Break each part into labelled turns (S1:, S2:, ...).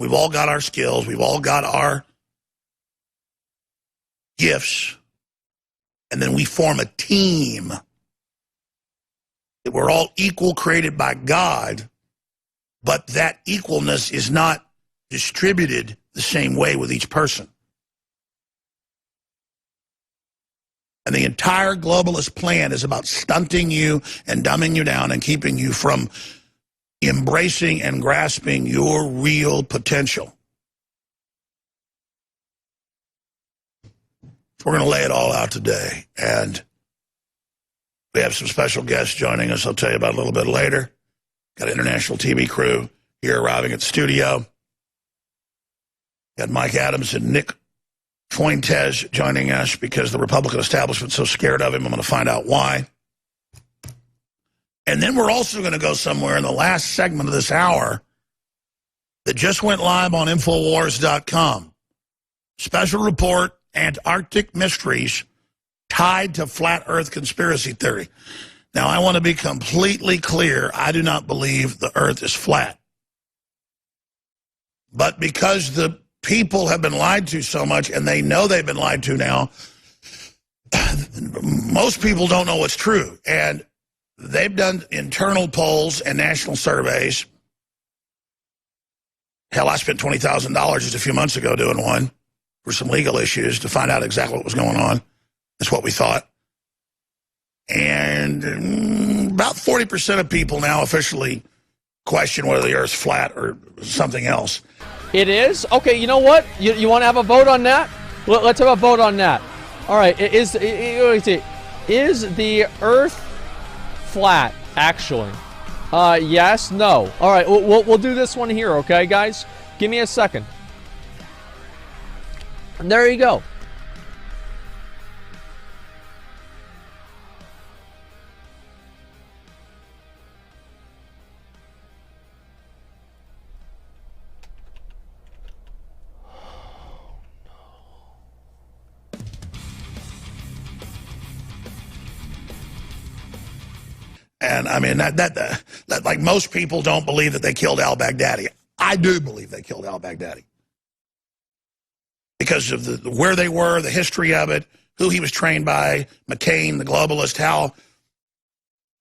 S1: We've all got our skills. We've all got our gifts. And then we form a team. We're all equal, created by God, but that equalness is not distributed the same way with each person. And the entire globalist plan is about stunting you and dumbing you down and keeping you from embracing and grasping your real potential. So we're going to lay it all out today. And we have some special guests joining us. I'll tell you about a little bit later. Got an international TV crew here arriving at the studio. Got Mike Adams and Nick Fuentes joining us because the Republican establishment's so scared of him. I'm going to find out why. And then we're also going to go somewhere in the last segment of this hour that just went live on Infowars.com. Special report, Antarctic mysteries tied to flat earth conspiracy theory. Now, I want to be completely clear. I do not believe the earth is flat. But because the people have been lied to so much, and they know they've been lied to now, most people don't know what's true. And they've done internal polls and national surveys. Hell, I spent $20,000 just a few months ago doing one for some legal issues to find out exactly what was going on. That's what we thought. And about 40% of people now officially question whether the Earth's flat or something else.
S2: It is? Okay, you know what? You want to have a vote on that? Let's have a vote on that. All right, is the Earth flat, actually? Yes, no. All right, we'll do this one here, okay, guys? Give me a second. And there you go.
S1: And I mean, that like most people don't believe that they killed al-Baghdadi. I do believe they killed al-Baghdadi because of where they were, the history of it, who he was trained by, McCain, the globalist, how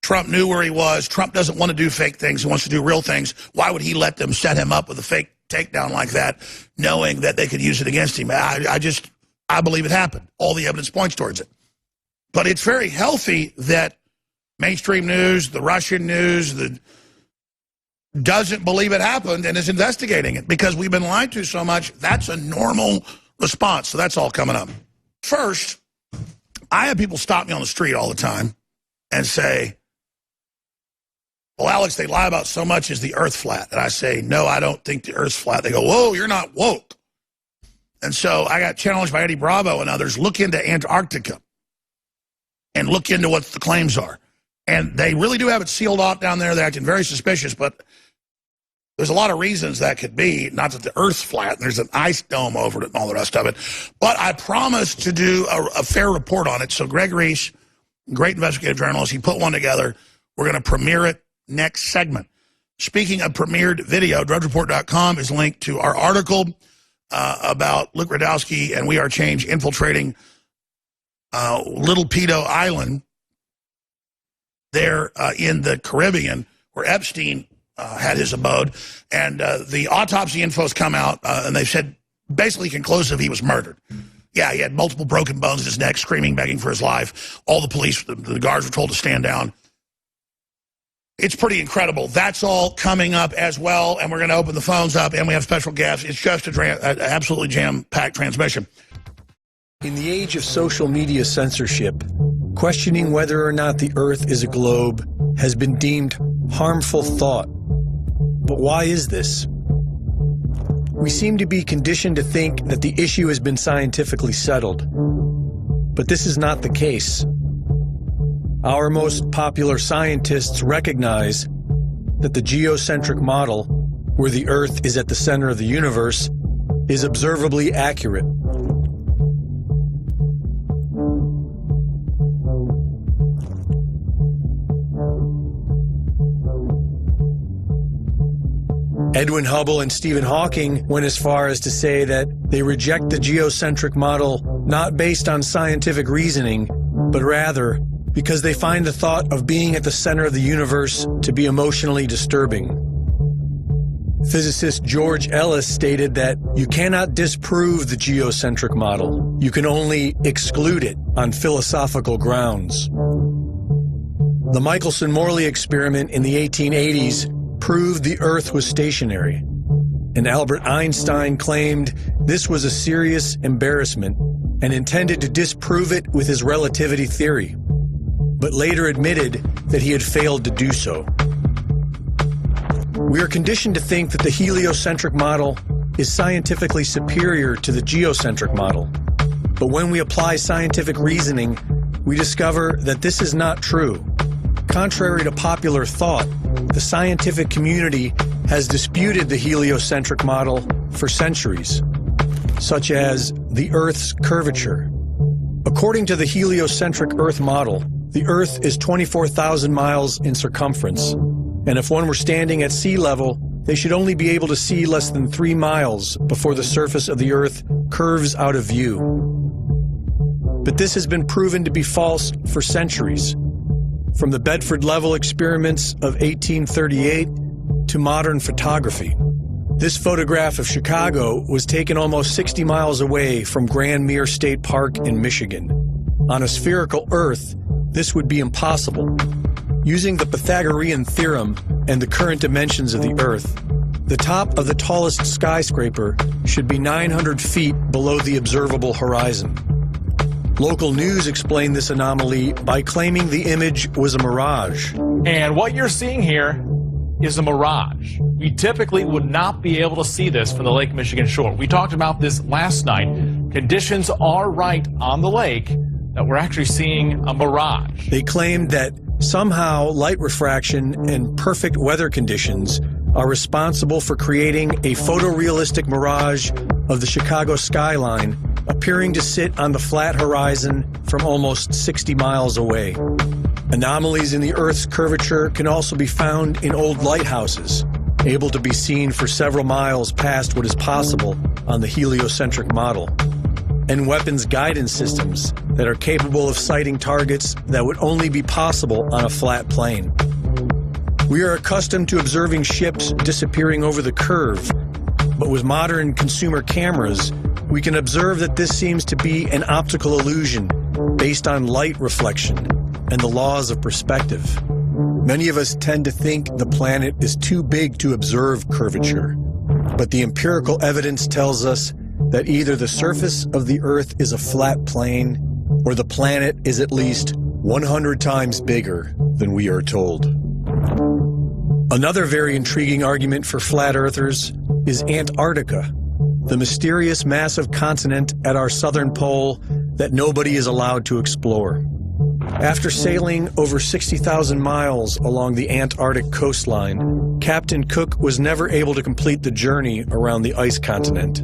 S1: Trump knew where he was. Trump doesn't want to do fake things. He wants to do real things. Why would he let them set him up with a fake takedown like that, knowing that they could use it against him? I believe it happened. All the evidence points towards it. But it's very healthy that mainstream news, the Russian news, doesn't believe it happened and is investigating it because we've been lied to so much. That's a normal response. So that's all coming up. First, I have people stop me on the street all the time and say, well, Alex, they lie about so much. Is the Earth flat? And I say, no, I don't think the Earth's flat. They go, whoa, you're not woke. And so I got challenged by Eddie Bravo and others. Look into Antarctica and look into what the claims are. And they really do have it sealed off down there. They're acting very suspicious, but there's a lot of reasons that could be. Not that the Earth's flat, and there's an ice dome over it and all the rest of it. But I promised to do a fair report on it. So Greg Reese, great investigative journalist, he put one together. We're going to premiere it next segment. Speaking of premiered video, drudgereport.com is linked to our article about Luke Radowski and We Are Change infiltrating Little Pedo Island there in the Caribbean, where Epstein had his abode. And the autopsy info's come out, and they've said basically conclusive he was murdered. Yeah, he had multiple broken bones in his neck, screaming, begging for his life. All the police, the guards were told to stand down. It's pretty incredible. That's all coming up as well, and we're going to open the phones up, and we have special guests. It's just an absolutely jam-packed transmission.
S3: In the age of social media censorship, questioning whether or not the Earth is a globe has been deemed harmful thought. But why is this? We seem to be conditioned to think that the issue has been scientifically settled. But this is not the case. Our most popular scientists recognize that the geocentric model, where the Earth is at the center of the universe, is observably accurate. Edwin Hubble and Stephen Hawking went as far as to say that they reject the geocentric model not based on scientific reasoning, but rather because they find the thought of being at the center of the universe to be emotionally disturbing. Physicist George Ellis stated that you cannot disprove the geocentric model. You can only exclude it on philosophical grounds. The Michelson-Morley experiment in the 1880s proved the Earth was stationary, and Albert Einstein claimed this was a serious embarrassment and intended to disprove it with his relativity theory, but later admitted that he had failed to do so. We are conditioned to think that the heliocentric model is scientifically superior to the geocentric model. But when we apply scientific reasoning, we discover that this is not true. Contrary to popular thought, the scientific community has disputed the heliocentric model for centuries, such as the Earth's curvature. According to the heliocentric Earth model, the Earth is 24,000 miles in circumference, and if one were standing at sea level, they should only be able to see less than 3 miles before the surface of the Earth curves out of view. But this has been proven to be false for centuries, from the Bedford Level experiments of 1838 to modern photography. This photograph of Chicago was taken almost 60 miles away from Grand Mere State Park in Michigan. On a spherical Earth, this would be impossible. Using the Pythagorean theorem and the current dimensions of the Earth, the top of the tallest skyscraper should be 900 feet below the observable horizon. Local news explained this anomaly by claiming the image was a mirage.
S4: And what you're seeing here is a mirage. We typically would not be able to see this from the Lake Michigan shore. We talked about this last night. Conditions are right on the lake that we're actually seeing a mirage.
S3: They claimed that somehow light refraction and perfect weather conditions are responsible for creating a photorealistic mirage of the Chicago skyline appearing to sit on the flat horizon from almost 60 miles away. Anomalies in the Earth's curvature can also be found in old lighthouses, able to be seen for several miles past what is possible on the heliocentric model, and weapons guidance systems that are capable of sighting targets that would only be possible on a flat plane. We are accustomed to observing ships disappearing over the curve, but with modern consumer cameras, we can observe that this seems to be an optical illusion based on light reflection and the laws of perspective. Many of us tend to think the planet is too big to observe curvature, but the empirical evidence tells us that either the surface of the Earth is a flat plane or the planet is at least 100 times bigger than we are told. Another very intriguing argument for flat earthers is Antarctica, the mysterious massive continent at our southern pole that nobody is allowed to explore. After sailing over 60,000 miles along the Antarctic coastline, Captain Cook was never able to complete the journey around the ice continent,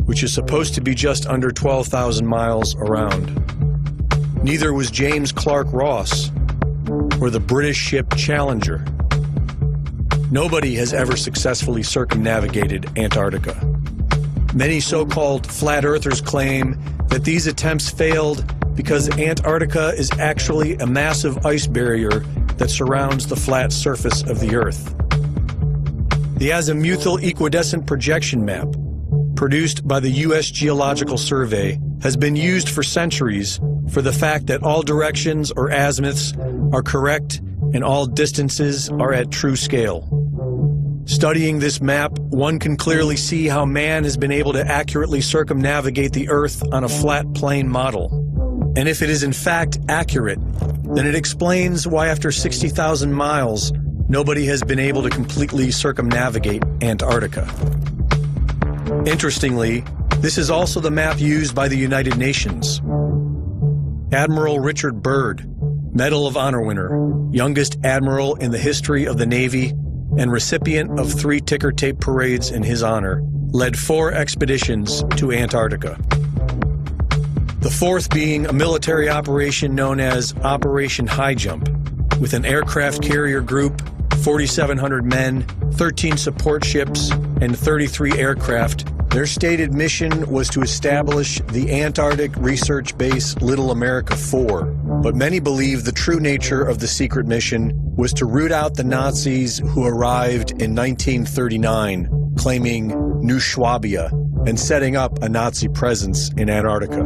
S3: which is supposed to be just under 12,000 miles around. Neither was James Clark Ross or the British ship Challenger. Nobody has ever successfully circumnavigated Antarctica. Many so-called flat earthers claim that these attempts failed because Antarctica is actually a massive ice barrier that surrounds the flat surface of the Earth. The azimuthal equidistant projection map, produced by the U.S. Geological Survey, has been used for centuries for the fact that all directions or azimuths are correct and all distances are at true scale. Studying this map, one can clearly see how man has been able to accurately circumnavigate the Earth on a flat plane model. And if it is in fact accurate, then it explains why after 60,000 miles, nobody has been able to completely circumnavigate Antarctica. Interestingly, this is also the map used by the United Nations. Admiral Richard Byrd, Medal of Honor winner, youngest admiral in the history of the Navy, and recipient of 3 ticker tape parades in his honor, led 4 expeditions to Antarctica. The 4th being a military operation known as Operation High Jump, with an aircraft carrier group 4,700 men, 13 support ships, and 33 aircraft. Their stated mission was to establish the Antarctic research base Little America 4. But many believe the true nature of the secret mission was to root out the Nazis who arrived in 1939, claiming New Schwabia and setting up a Nazi presence in Antarctica.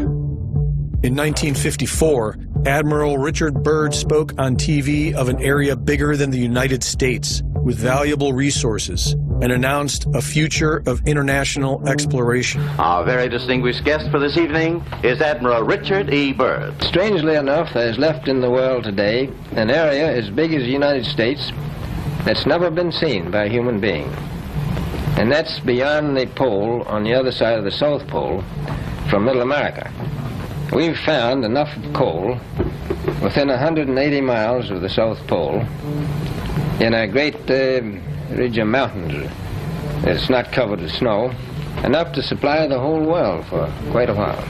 S3: In 1954, Admiral Richard Byrd spoke on TV of an area bigger than the United States with valuable resources and announced a future of international exploration.
S5: Our very distinguished guest for this evening is Admiral Richard E. Byrd.
S6: Strangely enough, there is left in the world today an area as big as the United States that's never been seen by a human being. And that's beyond the pole on the other side of the South Pole from Middle America. We've found enough coal within 180 miles of the South Pole in a great ridge of mountains that's not covered with snow, enough to supply the whole world for quite a while.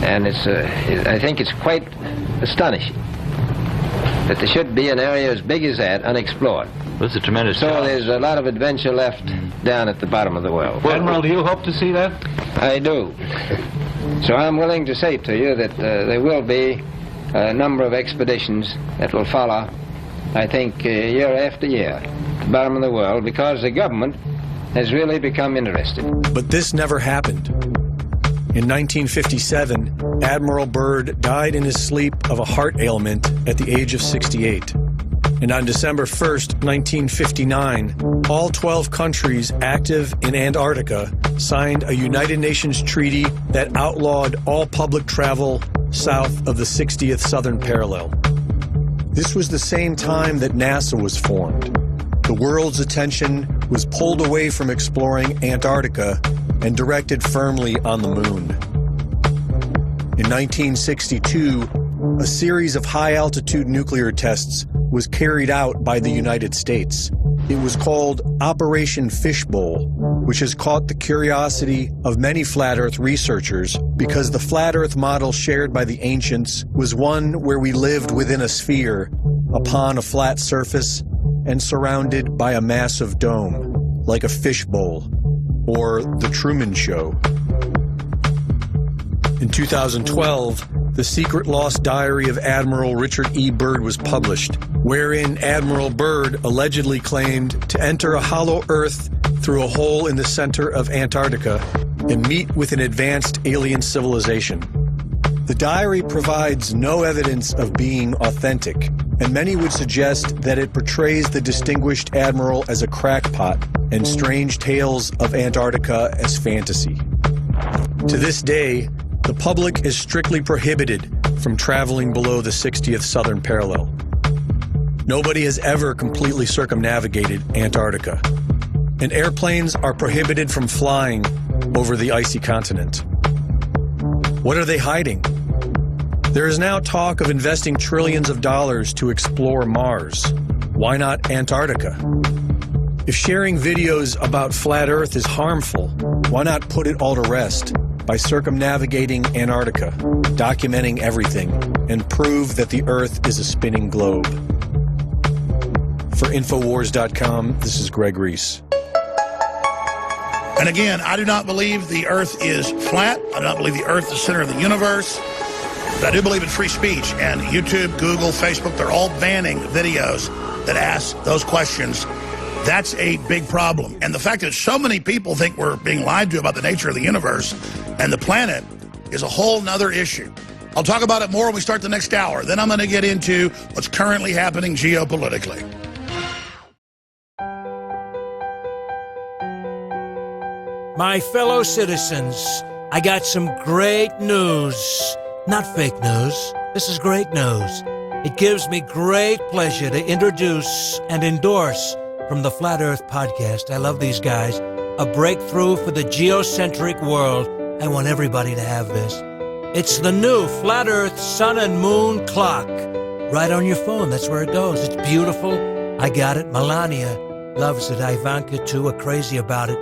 S6: And I think it's quite astonishing that there should be an area as big as that unexplored.
S5: That's a tremendous
S6: So
S5: job.
S6: there's a lot of adventure left down at the bottom of the world.
S5: Admiral, do you hope to see that?
S6: I do. So I'm willing to say to you that there will be a number of expeditions that will follow, I think, year after year, at the bottom of the world, because the government has really become interested.
S3: But this never happened. In 1957, Admiral Byrd died in his sleep of a heart ailment at the age of 68. And on December 1st, 1959, all 12 countries active in Antarctica signed a United Nations treaty that outlawed all public travel south of the 60th southern parallel. This was the same time that NASA was formed. The world's attention was pulled away from exploring Antarctica and directed firmly on the moon. In 1962, a series of high-altitude nuclear tests was carried out by the United States. It was called Operation Fishbowl, which has caught the curiosity of many flat Earth researchers because the flat Earth model shared by the ancients was one where we lived within a sphere, upon a flat surface, and surrounded by a massive dome, like a fishbowl, or The Truman Show. In 2012, the secret lost diary of Admiral Richard E. Byrd was published, wherein Admiral Byrd allegedly claimed to enter a hollow Earth through a hole in the center of Antarctica and meet with an advanced alien civilization. The diary provides no evidence of being authentic, and many would suggest that it portrays the distinguished admiral as a crackpot and strange tales of Antarctica as fantasy. To this day, the public is strictly prohibited from traveling below the 60th southern parallel. Nobody has ever completely circumnavigated Antarctica, and airplanes are prohibited from flying over the icy continent. What are they hiding? There is now talk of investing trillions of dollars to explore Mars. Why not Antarctica? If sharing videos about flat Earth is harmful, why not put it all to rest by circumnavigating Antarctica, documenting everything, and prove that the Earth is a spinning globe? For Infowars.com, this is Greg Reese.
S1: And again, I do not believe the Earth is flat. I do not believe the Earth is the center of the universe. But I do believe in free speech. And YouTube, Google, Facebook, they're all banning videos that ask those questions. That's a big problem. And the fact that so many people think we're being lied to about the nature of the universe and the planet is a whole nother issue. I'll talk about it more when we start the next hour. Then I'm going to get into what's currently happening geopolitically.
S7: My fellow citizens, I got some great news. Not fake news. This is great news. It gives me great pleasure to introduce and endorse from the Flat Earth Podcast. I love these guys. A breakthrough for the geocentric world. I want everybody to have this. It's the new Flat Earth Sun and Moon Clock. Right on your phone. That's where it goes. It's beautiful. I got it. Melania loves it. Ivanka, too, are crazy about it.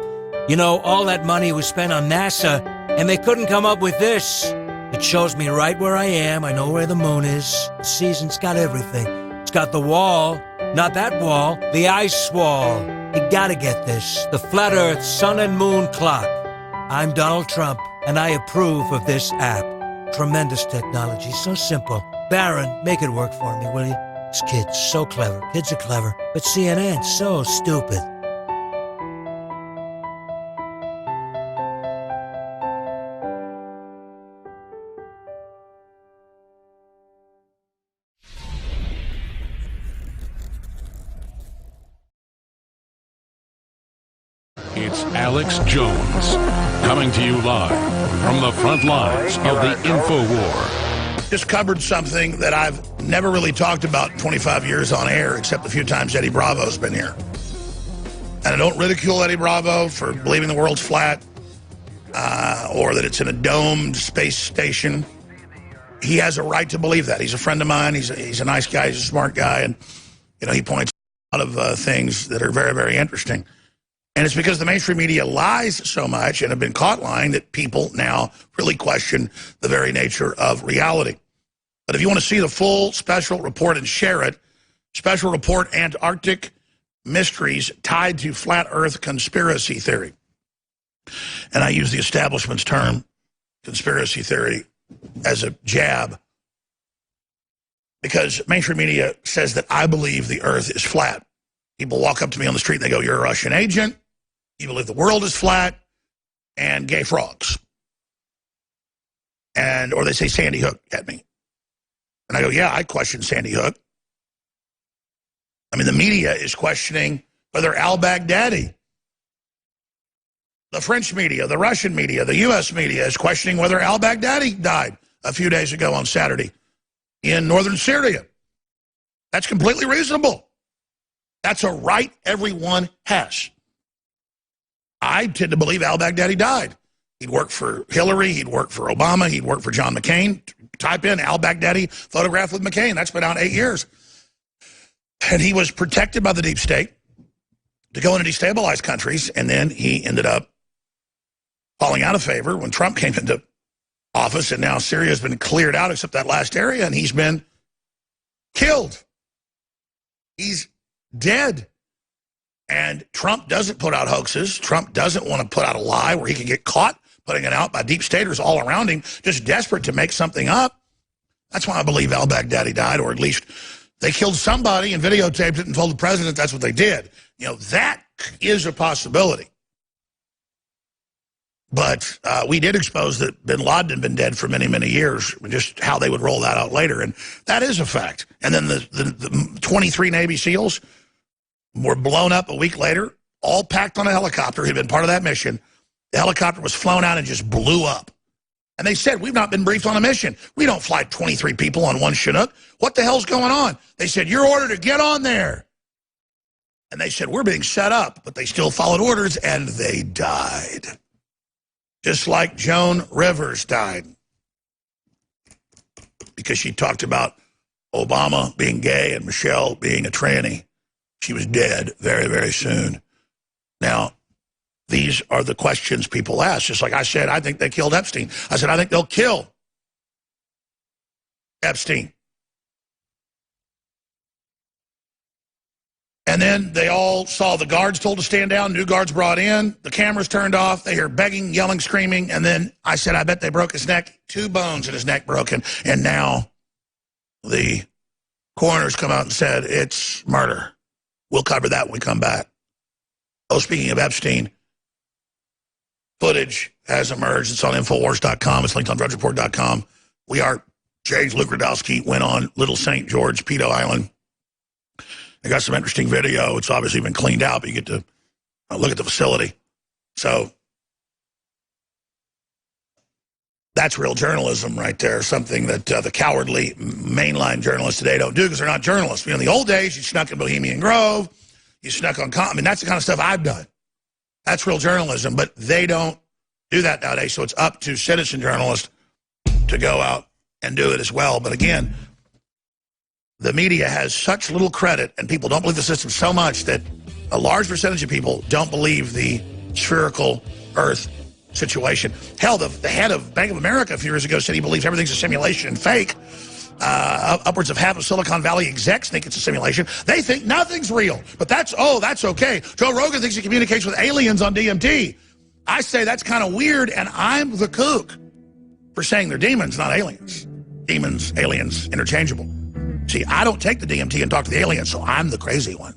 S7: You know, all that money was spent on NASA, and they couldn't come up with this. It shows me right where I am. I know where the moon is. The season's got everything. It's got the wall Not that wall, the ice wall. You gotta get this. The Flat Earth Sun and Moon Clock. I'm Donald Trump, and I approve of this app. Tremendous technology, so simple. Baron, make it work for me, will you? This kid's so clever. Kids are clever. But CNN's so stupid.
S8: It's Alex Jones, coming to you live from the front lines of the Infowar.
S1: Just covered something that I've never really talked about in 25 years on air, except a few times Eddie Bravo's been here. And I don't ridicule Eddie Bravo for believing the world's flat or that it's in a domed space station. He has a right to believe that. He's a friend of mine. He's a nice guy. He's a smart guy. And, you know, he points out a lot of things that are very, very interesting. And it's because the mainstream media lies so much and have been caught lying that people now really question the very nature of reality. But if you want to see the full special report and share it, special report Antarctic mysteries tied to flat earth conspiracy theory. And I use the establishment's term, conspiracy theory, as a jab because mainstream media says that I believe the earth is flat. People walk up to me on the street and they go, "You're a Russian agent. You believe the world is flat," and gay frogs. Or they say Sandy Hook at me. And I go, yeah, I question Sandy Hook. I mean, the media is questioning whether al-Baghdadi, the French media, the Russian media, the U.S. media is questioning whether al-Baghdadi died a few days ago on Saturday in northern Syria. That's completely reasonable. That's a right everyone has. I tend to believe al-Baghdadi died. He'd worked for Hillary, he'd worked for Obama, he'd worked for John McCain. Type in al-Baghdadi photograph with McCain. That's been out 8 years. And he was protected by the deep state to go and destabilize countries, and then he ended up falling out of favor when Trump came into office, and now Syria has been cleared out except that last area, and he's been killed. He's dead. And Trump doesn't put out hoaxes. Trump doesn't want to put out a lie where he can get caught putting it out by deep staters all around him, just desperate to make something up. That's why I believe al-Baghdadi died, or at least they killed somebody and videotaped it and told the president that's what they did. You know, that is a possibility. But we did expose that bin Laden had been dead for many, many years, just how they would roll that out later. And that is a fact. And then the 23 Navy SEALs were blown up a week later, all packed on a helicopter, who'd been part of that mission. The helicopter was flown out and just blew up. And they said, "We've not been briefed on a mission. We don't fly 23 people on one Chinook. What the hell's going on?" They said, "You're ordered to get on there." And they said, "We're being set up." But they still followed orders, and they died. Just like Joan Rivers died. Because she talked about Obama being gay and Michelle being a tranny. She was dead very, very soon. Now, these are the questions people ask. Just like I said, I think they killed Epstein. I said, I think they'll kill Epstein. And then they all saw the guards told to stand down, new guards brought in, the cameras turned off, they hear begging, yelling, screaming, and then I said, I bet they broke his neck. 2 bones in his neck broken. And now the coroners come out and said, it's murder. We'll cover that when we come back. Oh, speaking of Epstein, footage has emerged. It's on Infowars.com. It's linked on DrudgeReport.com. James Luke Radowski went on Little St. George, Pedo Island. They got some interesting video. It's obviously been cleaned out, but you get to look at the facility. So that's real journalism right there, something that the cowardly mainline journalists today don't do because they're not journalists. You know, in the old days, you snuck in Bohemian Grove, you snuck on, I mean, that's the kind of stuff I've done. That's real journalism, but they don't do that nowadays, so it's up to citizen journalists to go out and do it as well. But again, the media has such little credit, and people don't believe the system so much that a large percentage of people don't believe the spherical Earth situation. Hell, the head of Bank of America a few years ago said he believes everything's a simulation and fake. Upwards of half of Silicon Valley execs think it's a simulation. They think nothing's real, but that's okay. Joe Rogan thinks he communicates with aliens on DMT. I say that's kind of weird, and I'm the kook for saying they're demons, not aliens. Demons, aliens, interchangeable. See, I don't take the DMT and talk to the aliens, so I'm the crazy one.